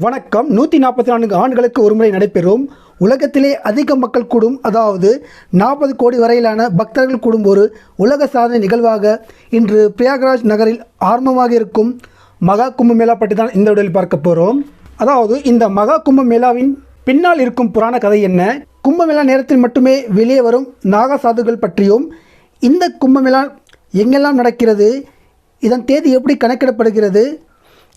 வணக்கம். 144 ஆண்டுகளுக்கு ஒருமுறை நடைபெறும் உலகத்திலே அதிக மக்கள் கூடும், அதாவது 40 கோடி வரையிலான பக்தர்கள் கூடும் ஒரு உலக சாதனை நிகழ்வாக இன்று பிரயாக்ராஜ் நகரில் ஆரம்பமாக இருக்கும் மகா கும்பமேளா பற்றி தான் இந்த வீடியோவில் பார்க்க போகிறோம். அதாவது இந்த மகா கும்பமேளாவின் பின்னால் இருக்கும் புராண கதை என்ன, கும்பமேளா நேரத்தில் மட்டுமே வெளியே வரும் நாக சாதுகள் பற்றியும், இந்த கும்பமேளா எங்கெல்லாம் நடக்கிறது, இதன் தேதி எப்படி கணக்கிடப்படுகிறது,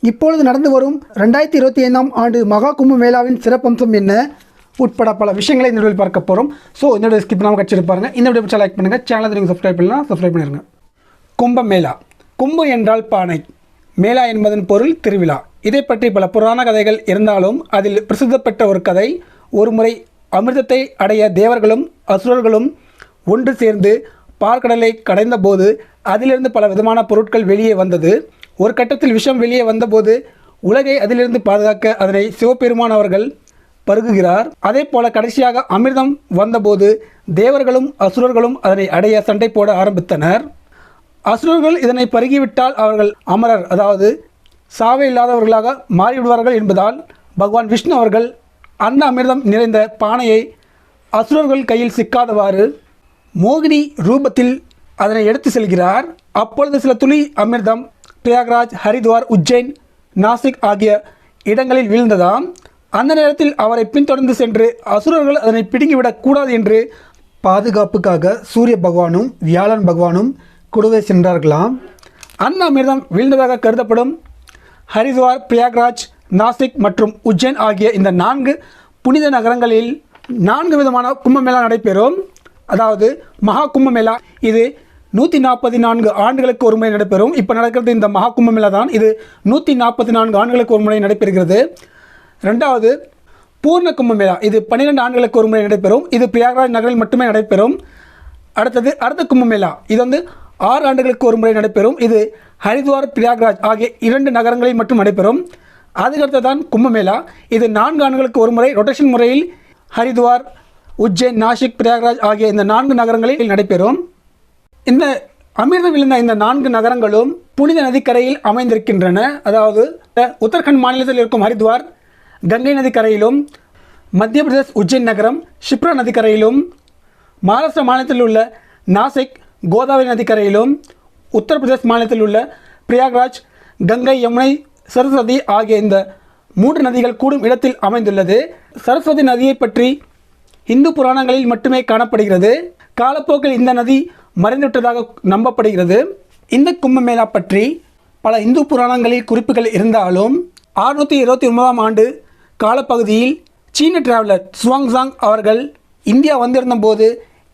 இப்பொழுது நடந்து வரும் 2025ஆம் ஆண்டு மகா கும்பமேளாவின் சிறப்பம்சம் என்ன உட்பட பல விஷயங்களை இந்த வீடியோவில் பார்க்க போகிறோம். ஸோ இந்த வீடியோ ஸ்கிப் பண்ணாமல் கட்சி பாருங்கள். இந்த வீடியோ பிடிச்சா லைக் பண்ணுங்கள், சேனலை நீங்கள் சப்ஸ்கிரைப் பண்ணலாம், சப்ஸ்கிரைப் பண்ணிடுங்க. கும்பமேளா. கும்பு என்றால் பானை, மேளா என்பதன் பொருள் திருவிழா. இதை பற்றி பல புராண கதைகள் இருந்தாலும் அதில் பிரசித்தப்பட்ட ஒரு கதை, ஒரு முறை அமிர்தத்தை அடைய தேவர்களும் அசுரர்களும் ஒன்று சேர்ந்து பார்க்கடலை கடைந்த போது அதிலிருந்து பல விதமான பொருட்கள் வெளியே வந்தது. ஒரு கட்டத்தில் விஷம் வெளியே வந்தபோது உலகை அதிலிருந்து பாதுகாக்க அதனை சிவபெருமான் அவர்கள் பருகுகிறார். அதே போல கடைசியாக அமிர்தம் வந்தபோது தேவர்களும் அசுரர்களும் அதனை அடைய சண்டை போட ஆரம்பித்தனர். அசுரர்கள் இதனை பருகிவிட்டால் அவர்கள் அமரர், அதாவது சாவே இல்லாதவர்களாக மாறிவிடுவார்கள் என்பதால் பகவான் விஷ்ணு அவர்கள் அந்த அமிர்தம் நிறைந்த பானையை அசுரர்கள் கையில் சிக்காதவாறு மோகினி ரூபத்தில் அதனை எடுத்து செல்கிறார். அப்பொழுது சில துளி அமிர்தம் பிரயாக்ராஜ், ஹரித்வார், உஜ்ஜைன், நாசிக் ஆகிய இடங்களில் வீழ்ந்ததாம். அந்த நேரத்தில் அவரை பின்தொடர்ந்து சென்று அசுரர்கள் அதனை பிடுங்கிவிடக்கூடாது என்று பாதுகாப்புக்காக சூரிய பகவானும் வியாழன் பகவானும் கூடவே சென்றார்களாம். அந்த அமிர்தம் வீழ்ந்ததாக கருதப்படும் ஹரித்வார், பிரயாக்ராஜ், நாசிக் மற்றும் உஜ்ஜைன் ஆகிய இந்த 4 புனித நகரங்களில் 4 விதமான கும்பமேளா நடைபெறும். அதாவது மகா கும்பமேளா இது 144 ஆண்டுகளுக்கு ஒரு முறை நடைபெறும். இப்போ நடக்கிறது இந்த மகா கும்பமேளா தான். இது 144 ஆண்டுகளுக்கு ஒரு முறை நடைபெறுகிறது. ரெண்டாவது பூர்ண கும்பமேளா, இது 12 ஆண்டுகளுக்கு ஒரு முறை நடைபெறும். இது பிரயாக்ராஜ் நகரில் மட்டுமே நடைபெறும். அடுத்தது அர்த்த கும்பமேளா, இது 6 ஆண்டுகளுக்கு ஒரு முறை நடைபெறும். இது ஹரித்வார், பிரயாக்ராஜ் ஆகிய 2 நகரங்களில் மட்டும் நடைபெறும். அதுக்கடுத்து தான் கும்பமேளா, இது 4 ஆண்டுகளுக்கு ஒரு முறை ரொட்டேஷன் முறையில் ஹரித்வார், உஜ்ஜைன், நாசிக், பிரயாக்ராஜ் ஆகிய இந்த 4 நகரங்களில் நடைபெறும். இந்த அமிர்தம் விழுந்த இந்த 4 நகரங்களும் புனித நதிக்கரையில் அமைந்திருக்கின்றன. அதாவது உத்தரகண்ட் மாநிலத்தில் இருக்கும் ஹரித்வார் கங்கை நதிக்கரையிலும், மத்திய பிரதேஷ் உஜ்ஜைன் நகரம் ஷிப்ரா நதிக்கரையிலும், மகாராஷ்டிரா மாநிலத்தில் உள்ள நாசிக் கோதாவரி நதிக்கரையிலும், உத்தரப்பிரதேஷ் மாநிலத்தில் உள்ள பிரயாக்ராஜ் கங்கை, யமுனை, சரஸ்வதி ஆகிய இந்த 3 நதிகள் கூடும் இடத்தில் அமைந்துள்ளது. சரஸ்வதி நதியை பற்றி இந்து புராணங்களில் மட்டுமே காணப்படுகிறது. காலப்போக்கில் இந்த நதி மறைந்துவிட்டதாக நம்பப்படுகிறது. இந்த கும்பமேளா பற்றி பல இந்து புராணங்களில் குறிப்புகள் இருந்தாலும் 629ஆம் ஆண்டு காலப்பகுதியில் சீன டிராவலர் சுவாங்சாங் அவர்கள் இந்தியா வந்திருந்த போது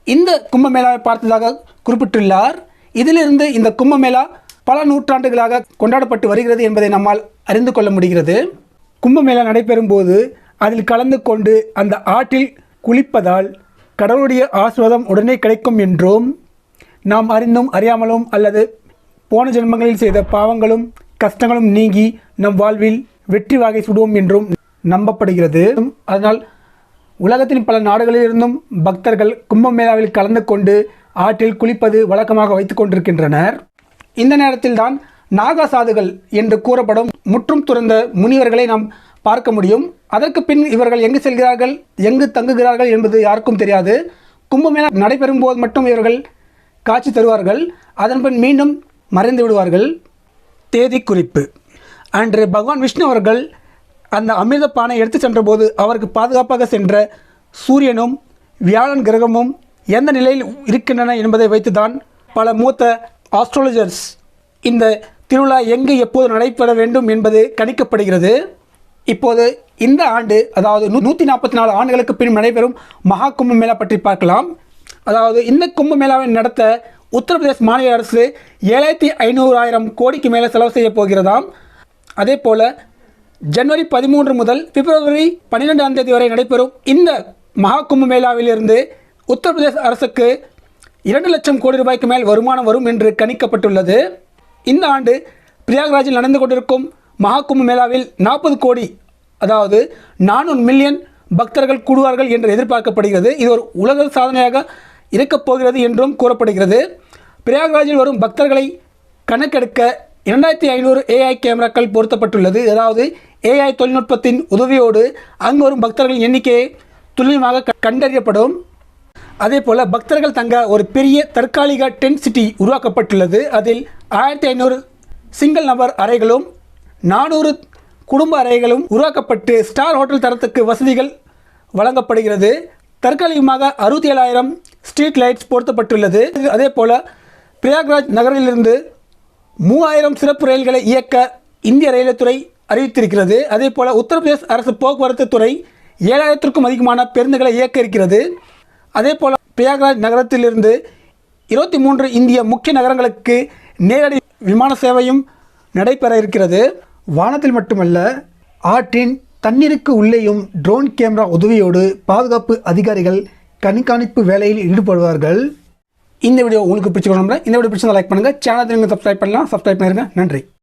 இந்த கும்பமேளாவை பார்த்ததாக குறிப்பிட்டுள்ளார். இதிலிருந்து இந்த கும்பமேளா பல நூற்றாண்டுகளாக கொண்டாடப்பட்டு வருகிறது என்பதை நம்மால் அறிந்து கொள்ள முடிகிறது. கும்பமேளா நடைபெறும் போது அதில் கலந்து கொண்டு அந்த ஆற்றில் குளிப்பதால் கடவுளுடைய ஆசீர்வாதம் உடனே கிடைக்கும் என்றும், நாம் அறிந்தும் அறியாமலும் அல்லது போன ஜென்மங்களில் செய்த பாவங்களும் கஷ்டங்களும் நீங்கி நம் வாழ்வில் வெற்றி வாகை சுடுவோம் என்றும் நம்பப்படுகிறது. அதனால் உலகத்தின் பல நாடுகளிலிருந்தும் பக்தர்கள் கும்பமேளாவில் கலந்து கொண்டு ஆற்றில் குளிப்பது வழக்கமாக வைத்து கொண்டிருக்கின்றனர். இந்த நேரத்தில் தான் நாகசாதுகள் என்று கூறப்படும் முற்றும் துறந்த முனிவர்களை நாம் பார்க்க முடியும். அதற்கு பின் இவர்கள் எங்கு செல்கிறார்கள், எங்கு தங்குகிறார்கள் என்பது யாருக்கும் தெரியாது. கும்பமேளா நடைபெறும் போது மட்டும் இவர்கள் காட்சி தருவார்கள், அதன் பின் மீண்டும் மறைந்து விடுவார்கள். தேதி குறிப்பு: அன்று பகவான் விஷ்ணு அவர்கள் அந்த அமிர்த பானை எடுத்து சென்றபோது அவருக்கு பாதுகாப்பாக சென்ற சூரியனும் வியாழன் கிரகமும் எந்த நிலையில் இருக்கின்றன என்பதை வைத்துதான் பல மூத்த ஆஸ்ட்ராலஜர்ஸ் இந்த திருவிழா எங்கு எப்போது நடைபெற வேண்டும் என்பது கணிக்கப்படுகிறது. இப்போது இந்த ஆண்டு, அதாவது 144 ஆண்டுகளுக்கு பின் நடைபெறும் மகா கும்பமேளா பற்றி பார்க்கலாம். அதாவது இந்த கும்பமேளாவை நடத்த உத்தரப்பிரதேஷ் மாநில அரசு 7,500,000 கோடிக்கு மேலே செலவு செய்ய போகிறதாம். அதே போல் ஜனவரி 13 முதல் பிப்ரவரி 12ஆம் தேதி வரை நடைபெறும் இந்த மகா கும்பமேளாவிலிருந்து உத்தரப்பிரதேச அரசுக்கு 2 லட்சம் கோடி ரூபாய்க்கு மேல் வருமானம் வரும் என்று கணிக்கப்பட்டுள்ளது. இந்த ஆண்டு பிரயாக்ராஜில் நடந்து கொண்டிருக்கும் மகா கும்பமேளாவில் 40 கோடி, அதாவது 400 மில்லியன் பக்தர்கள் கூடுவார்கள் என்று எதிர்பார்க்கப்படுகிறது. இது ஒரு உலக சாதனையாக இருக்கப் போகிறது என்றும் கூறப்படுகிறது. பிரயாக்ராஜில் வரும் பக்தர்களை கணக்கெடுக்க 2500 AI கேமராக்கள் பொருத்தப்பட்டுள்ளது. அதாவது AI தொழில்நுட்பத்தின் உதவியோடு அங்கு வரும் பக்தர்களின் எண்ணிக்கையை துல்லியமாக கண்டறியப்படும். அதே போல் பக்தர்கள் தங்க ஒரு பெரிய தற்காலிக டென்ட் சிட்டி உருவாக்கப்பட்டுள்ளது. அதில் 1500 சிங்கிள் நபர் அறைகளும் 400 குடும்ப அறைகளும் உருவாக்கப்பட்டு ஸ்டார் ஹோட்டல் தரத்துக்கு வசதிகள் வழங்கப்படுகிறது. தற்காலிகமாக 67,000 ஸ்ட்ரீட் லைட்ஸ் பொருத்தப்பட்டுள்ளது. அதே போல் பிரயாக்ராஜ் நகரிலிருந்து 3000 சிறப்பு ரயில்களை இயக்க இந்திய ரயில்வே துறை அறிவித்திருக்கிறது. அதே போல் உத்தரப்பிரதேச அரசு போக்குவரத்து துறை 7000க்கும் அதிகமான பேருந்துகளை இயக்க இருக்கிறது. அதே போல் பிரயாக்ராஜ் நகரத்திலிருந்து 23 இந்திய முக்கிய நகரங்களுக்கு நேரடி விமான சேவையும் நடைபெற இருக்கிறது. வானத்தில் மட்டுமல்ல, ஆற்றின் தண்ணீருக்கு உள்ளேயும் ட்ரோன் கேமரா உதவியோடு பாதுகாப்பு அதிகாரிகள் கண்காணிப்பு வேலையில் ஈடுபடுவார்கள். இந்த வீடியோ உங்களுக்கு பிடிச்சிக்கணும். இந்த வீடியோ பிடிச்சதை லைக் பண்ணுங்கள். சேனலுக்கு சப்ஸ்கிரைப் பண்ணலாம். சப்ஸ்கிரைப் பண்ணிருங்க. நன்றி.